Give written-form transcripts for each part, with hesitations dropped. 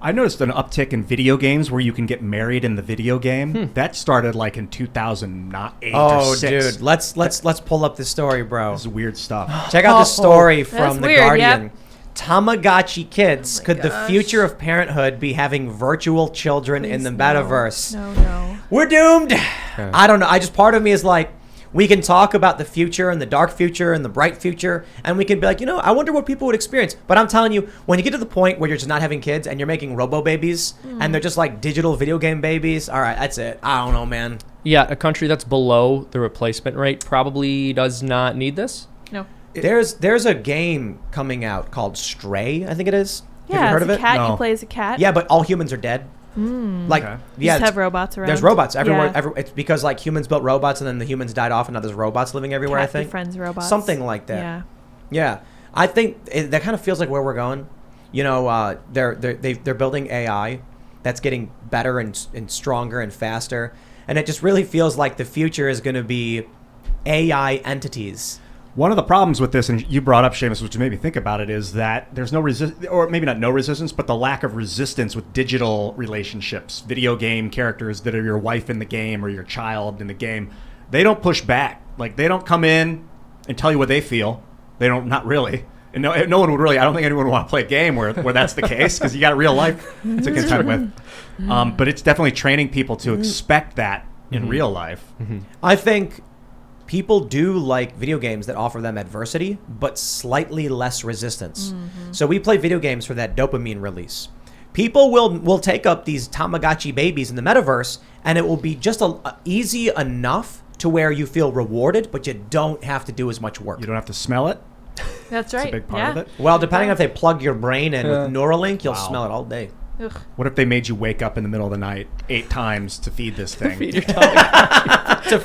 I noticed an uptick in video games where you can get married in the video game. That started like in 2008 or 6. Dude, let's pull up this story, bro. This is weird stuff. Check out the story from The weird, Guardian. yep. Tamagotchi kids. Could the gosh. future of parenthood be having virtual children in the metaverse? No. We're doomed. I don't know. Part of me is like, we can talk about the future and the dark future and the bright future, and we can be like, I wonder what people would experience. But I'm telling you, when you get to the point where you're just not having kids and you're making robo babies and they're just like digital video game babies, all right, that's it. I don't know, man. Yeah, a country that's below the replacement rate probably does not need this. No. There's a game coming out called Stray, I think it is. Yeah, have you heard it's of a it? cat. No. You play as a cat. Yeah, but all humans are dead. Like, Okay. yeah, Just have robots around. there's robots everywhere. Yeah. It's because like humans built robots and then the humans died off, and now there's robots living everywhere. Cat I think befriends robots. something like that. Yeah. Yeah, I think that kind of feels like where we're going. They're building AI that's getting better and stronger and faster, and it just really feels like the future is going to be AI entities. One of the problems with this, and you brought up, Seamus, which made me think about it, is that there's no or maybe not no resistance, but the lack of resistance with digital relationships. Video game characters that are your wife in the game or your child in the game, they don't push back. Like, they don't come in and tell you what they feel. They don't, not really. And no one would really, I don't think anyone would want to play a game where that's the case, because you got real life to contend with. But it's definitely training people to expect that in real life. I think people do like video games that offer them adversity, but slightly less resistance. So we play video games for that dopamine release. People will take up these Tamagotchi babies in the metaverse, and it will be just easy enough to where you feel rewarded, but you don't have to do as much work. You don't have to smell it. That's right. That's a big part of it. Well, depending on if they plug your brain in with Neuralink, you'll Wow. smell it all day. Ugh. What if they made you wake up in the middle of the night 8 times to feed this thing? Feed your tummy. to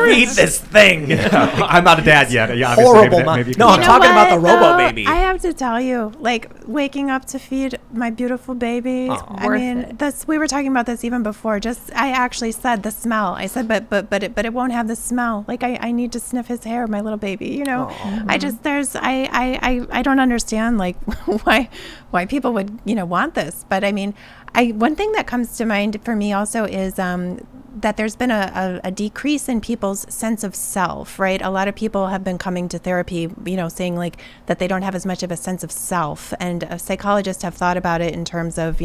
feed this thing. I'm not a dad yet. Yeah, obviously, Horrible. maybe you No, can- I'm talking about the robo though? baby. I have to tell you, like waking up to feed my beautiful baby. I Worth mean, it. we were talking about this even before. I actually said the smell. I said, but it won't have the smell. Like I need to sniff his hair, my little baby. I don't understand like why people would want this. But I mean, one thing that comes to mind for me also is that there's been a decrease in people's sense of self, right? A lot of people have been coming to therapy, saying like that they don't have as much of a sense of self. And psychologists have thought about it in terms of,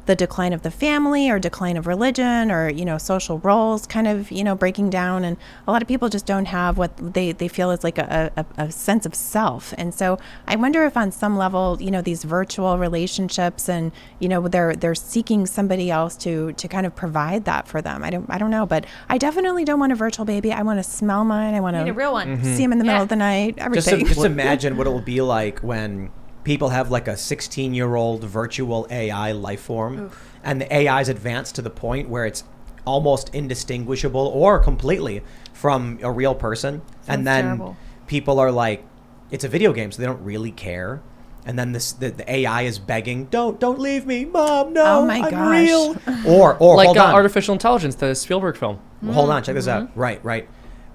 the decline of the family or decline of religion or, social roles kind of, breaking down. And a lot of people just don't have what they feel is like a sense of self. And so I wonder if on some level, these virtual relationships and, they're seeking somebody else to kind of provide that for them. I don't know, but I definitely don't want a virtual baby. I want to smell mine. I want Need a to real one. see him in the middle Yeah. of the night, Just everything. imagine what it will be like when people have like a 16-year-old virtual AI life form, and the AI's advanced to the point where it's almost indistinguishable or completely from a real person. And then terrible. people are like, it's a video game, so they don't really care. And then the AI is begging, don't leave me, Mom, no, Oh my I'm gosh. real. Or Like hold on. artificial intelligence, the Spielberg film. Well, hold on, check this out. Right.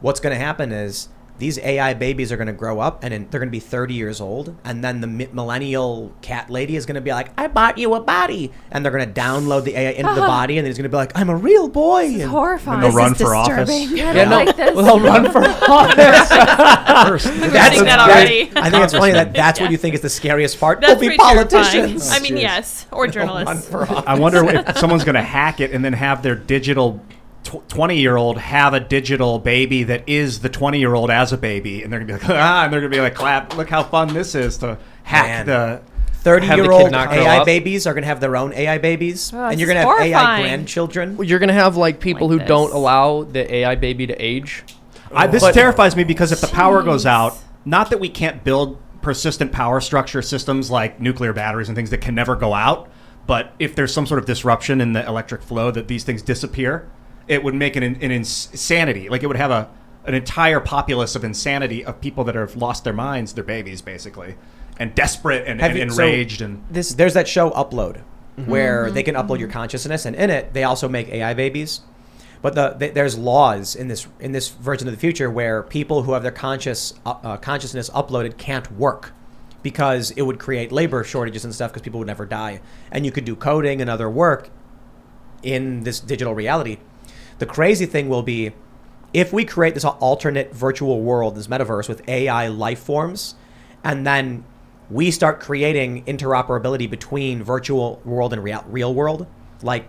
What's going to happen is these AI babies are going to grow up, and they're going to be 30 years old, and then the millennial cat lady is going to be like, I bought you a body, and they're going to download the AI into the body, and then he's going to be like, I'm a real boy. It's And horrifying. They'll run This is for office. disturbing. Yeah, Yeah, no, like this. they'll run for office. Regretting that already. I think it's funny that's what you think is the scariest part. That's We'll be pretty terrifying. politicians. I mean, yes, or journalists. I wonder if someone's going to hack it and then have their digital 20-year-old have a digital baby that is the 20-year-old as a baby, and they're going to be like, and they're going to be like, clap, look how fun this is to hack Man. the 30-year-old not grow AI up. babies are going to have their own AI babies, Oh, and this you're going is to have AI horrifying. grandchildren. You're gonna have like people Like who don't this. allow the AI baby to age. This But- terrifies me because if the power goes out, not that we can't build persistent power structure systems like nuclear batteries and things that can never go out, but if there's some sort of disruption in the electric flow that these things disappear, it would make an insanity. Like it would have an entire populace of insanity of people that have lost their minds, their babies basically, and desperate and enraged. There's that show Upload, where they can upload your consciousness, and in it they also make AI babies. But there's laws in this version of the future where people who have their consciousness uploaded can't work because it would create labor shortages and stuff because people would never die. And you could do coding and other work in this digital reality. The crazy thing will be if we create this alternate virtual world, this metaverse with AI life forms, and then we start creating interoperability between virtual world and real world, like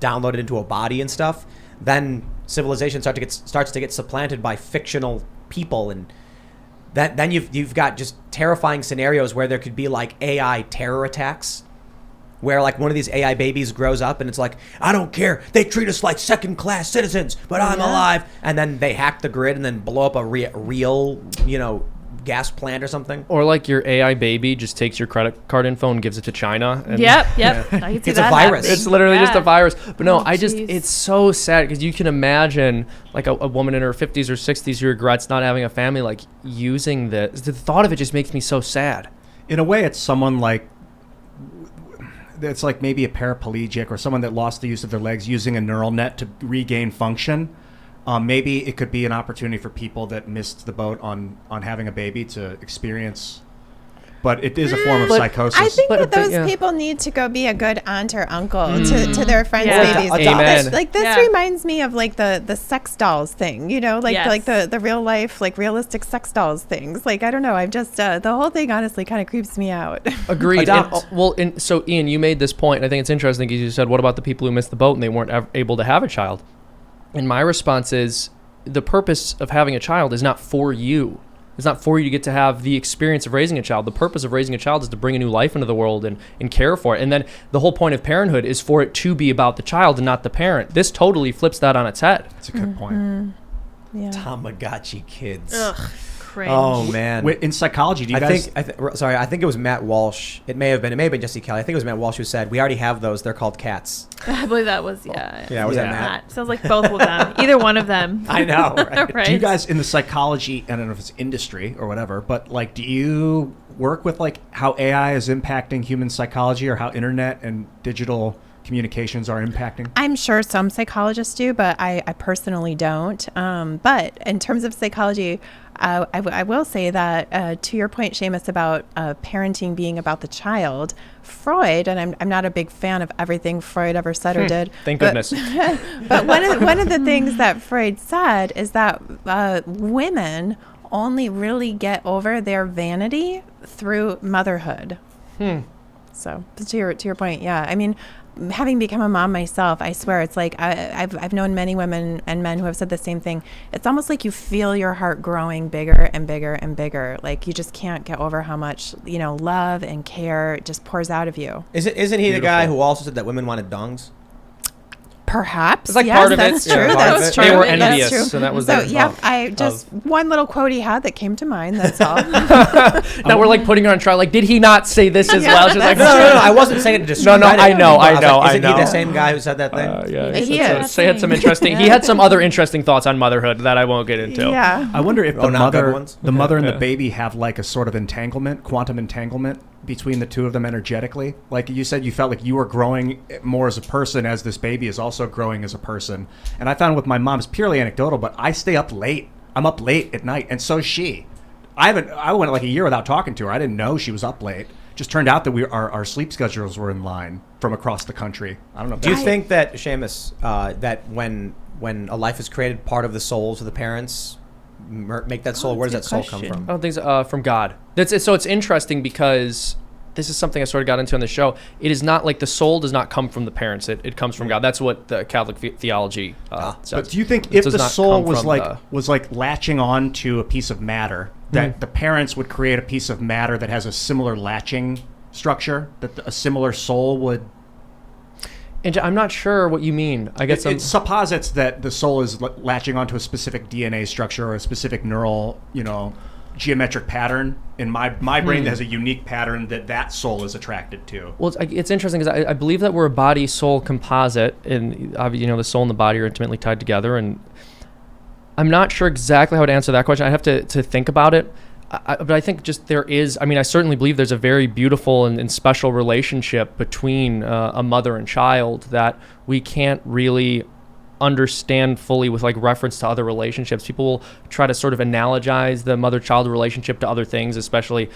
downloaded into a body and stuff, then civilization starts to get supplanted by fictional people, and then you've got just terrifying scenarios where there could be like AI terror attacks, where like one of these AI babies grows up and it's like, I don't care, they treat us like second-class citizens, but I'm alive, and then they hack the grid and then blow up a real, gas plant or something. Or like your AI baby just takes your credit card info and gives it to China. And Yep. I can see It's a that virus. happening. It's literally just a virus. But no, Jeez. it's so sad because you can imagine like a woman in her 50s or 60s who regrets not having a family, like using this. The thought of it just makes me so sad. In a way, it's someone like, it's like maybe a paraplegic or someone that lost the use of their legs using a neural net to regain function. Maybe it could be an opportunity for people that missed the boat on having a baby to experience, but it is a form of psychosis. I think that those yeah. people need to go be a good aunt or uncle to their friends' Yeah. babies. Amen. This Yeah. reminds me of like the sex dolls thing, like Yes. like the real life, like realistic sex dolls things. Like I don't know, I'm just the whole thing honestly kind of creeps me out. Agreed. Adopt. So Ian, you made this point, and I think it's interesting because you said, what about the people who missed the boat and they weren't able to have a child? And my response is, the purpose of having a child is not for you. It's not for you to get to have the experience of raising a child. The purpose of raising a child is to bring a new life into the world and care for it. And then the whole point of parenthood is for it to be about the child and not the parent. This totally flips that on its head. That's a good point. Yeah. Tamagotchi kids. Ugh, cringe. Oh man. Wait, in psychology, do you guys? I think it was Matt Walsh. It may have been Jesse Kelly. I think it was Matt Walsh who said, we already have those. They're called cats. I believe that was, yeah. Yeah, was that Matt? Sounds like both of them. Either one of them. I know, right? Right. Do you guys in the psychology, I don't know if it's industry or whatever, but like, do you work with like how AI is impacting human psychology or how internet and digital communications are impacting? I'm sure some psychologists do, but I personally don't. But in terms of psychology, I will say that to your point, Seamus, about parenting being about the child, Freud, and I'm not a big fan of everything Freud ever said or did. Thank but- goodness. But one of the things that Freud said is that women only really get over their vanity through motherhood. So to your point, yeah. I mean, having become a mom myself, I swear it's like I've known many women and men who have said the same thing. It's almost like you feel your heart growing bigger and bigger and bigger. Like you just can't get over how much love and care just pours out of you. Isn't he the guy who also said that women wanted dongs? Perhaps. It's like yes, part of that's it. true. Yeah, That's part true. of it. They were That's envious, true. so that was So their yeah, fault. I just one little quote he had that came to mind. That's all. That we're like putting her on trial. Like, did he not say this as well? She's like, No, I wasn't saying it to No, discredit I him, know, but I was know, like, I Isn't he know. the same guy who said that thing? yeah, He so is. he had some interesting. He had some other interesting thoughts on motherhood that I won't get into. Yeah. I wonder if Oh, the not good mother, ones? the mother and Yeah. the baby have like a sort of entanglement, quantum entanglement between the two of them energetically. Like you said, you felt like you were growing more as a person as this baby is also growing as a person. And I found with my mom, it's purely anecdotal, but I stay up late. I'm up late at night, and so is she. I went like a year without talking to her. I didn't know she was up late. Just turned out that our sleep schedules were in line from across the country. I don't know. If Do you that's- think that, Seamus, that when a life is created, part of the souls of the parents make that soul? Where does that that's a soul good come question. from? I don't think so, from God. So it's interesting because this is something I sort of got into on the show. It is not like the soul does not come from the parents. It comes from God. That's what the Catholic theology says. But do you think It if does the not soul come was from like latching on to a piece of matter, that the parents would create a piece of matter that has a similar latching structure, that a similar soul would? And I'm not sure what you mean. I guess It supposits that the soul is latching onto a specific DNA structure or a specific neural, geometric pattern in my brain that has a unique pattern that soul is attracted to. Well, it's interesting because I believe that we're a body-soul composite, and the soul and the body are intimately tied together. And I'm not sure exactly how to answer that question. I have to think about it. But I think just there is. I certainly believe there's a very beautiful and special relationship between a mother and child that we can't really understand fully with like reference to other relationships. People will try to sort of analogize the mother-child relationship to other things, especially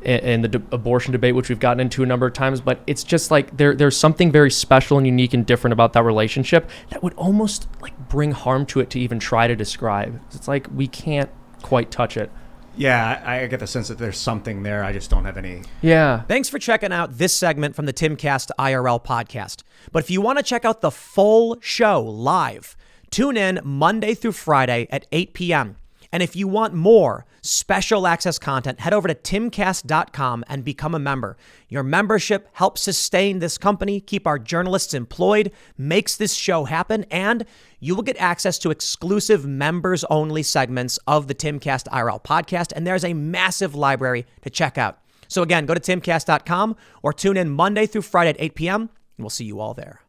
and the abortion debate, which we've gotten into a number of times, but it's just like there's something very special and unique and different about that relationship that would almost like bring harm to it to even try to describe. It's like we can't quite touch it. Yeah, I get the sense that there's something there. I just don't have any. Yeah. Thanks for checking out this segment from the Timcast IRL podcast. But if you want to check out the full show live, tune in Monday through Friday at 8 p.m. And if you want more special access content, head over to timcast.com and become a member. Your membership helps sustain this company, keep our journalists employed, makes this show happen, and you will get access to exclusive members-only segments of the Timcast IRL podcast, and there's a massive library to check out. So again, go to timcast.com or tune in Monday through Friday at 8 p.m., and we'll see you all there.